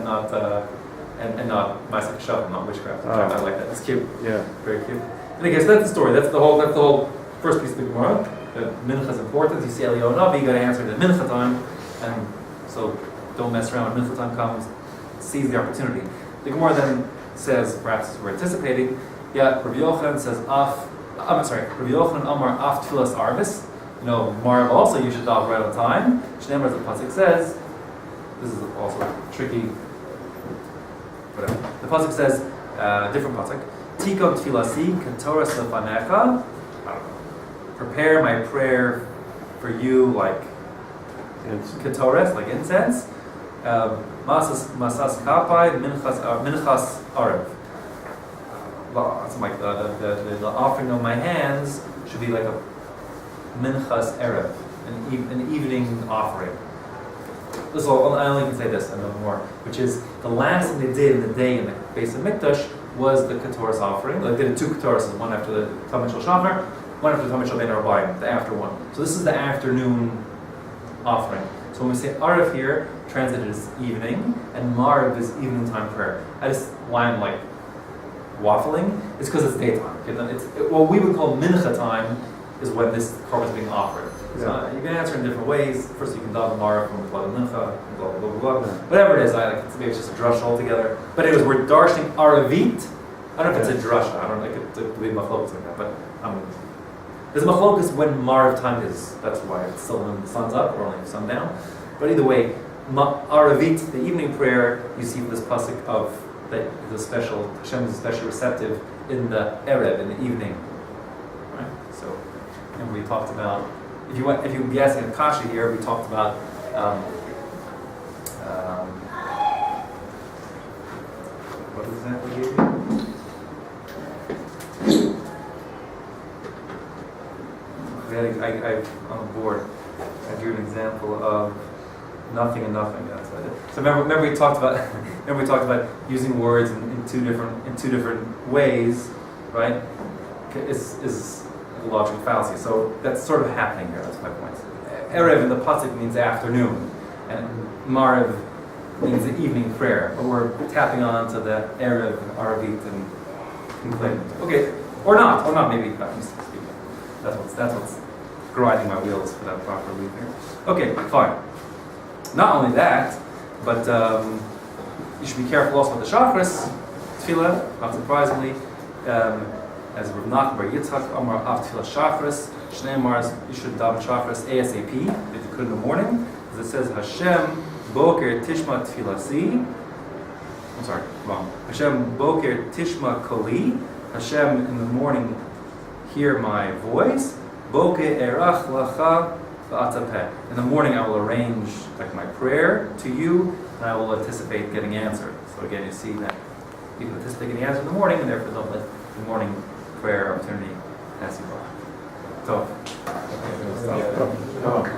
Ma'aseh Hashem, not witchcraft. I like that. It's cute. Yeah. Very cute. And I guess that's the story. That's the whole first piece of the Gemara. That mincha is important. You see Eliyahu Navi, you got to answer it at mincha time, and so don't mess around when mincha time comes. Seize the opportunity. The Gemara then says, perhaps as we're anticipating, Rabbi Yochanan says Rabbi Yochanan Amar af tfilas arvis. Marv also you should daven right on time. Shneimar, as the pasuk says, this is also tricky. Whatever. The pasuk says, different pasuk. Tikon tfilasi ketoras lefanecha. Prepare my prayer for you like ketoras, like incense. Masas kapai minchas arev. Something like the offering of my hands should be like a minchas erev, an evening offering. I only can say this and no more, which is the last thing they did in the day in the base of Mikdash was the Ketoras offering. They did two Ketoras, one after the Talmud Shel Shachar, one after the Talmud Shel Ben Arbayim, the after one. So this is the afternoon offering. So when we say Arev here, translated as evening, and Mariv is evening time prayer. Why I'm like waffling, it's because it's daytime. What we would call mincha time is when this korban is being offered. So you can answer in different ways. First, you can daven Mariv from the blood of mincha, blah blah blah blah. Whatever it is, maybe it's just a drush altogether. But anyways, we're darshing Arevit. I don't know if it's a drush. I don't like it to be machlokas like that, but there's machlokas when Mariv time is. That's why it's still when the sun's up or only sundown. But either way, Arevit, the evening prayer, you see this pasuk of that the special Hashem is especially receptive in the erev, in the evening, right? So, and we talked about if you would be asking a kasha here, we talked about what example gave you? On the board, I drew an example of nothing and nothing. That's it. So remember we talked about using words in two different ways, right? Is a logical fallacy. So that's sort of happening here. That's my point. Erev in the pasuk means afternoon, and Mariv means the evening prayer. But we're tapping on to the Erev, Arvit, and concluding. Okay, or not. Maybe I'm speaking. That's what's grinding my wheels for that proper read here. Okay, fine. Not only that, but you should be careful also with the Shachris, Tefillah, not surprisingly, as Rav Nachman Bar Yitzchak, Amar Av Tefillah Shachris, Shnei Mars, you should daven Shachris ASAP, if you could in the morning, because it says, Hashem Boker Tishma Tefillasi, I'm sorry, wrong. Hashem Boker Tishma Koli, Hashem in the morning hear my voice, Boker Erach Lacha, in the morning I will arrange my prayer to you, and I will anticipate getting answered. So again, you see that people anticipate getting answered in the morning, and therefore don't let the morning prayer opportunity pass you by. So, okay,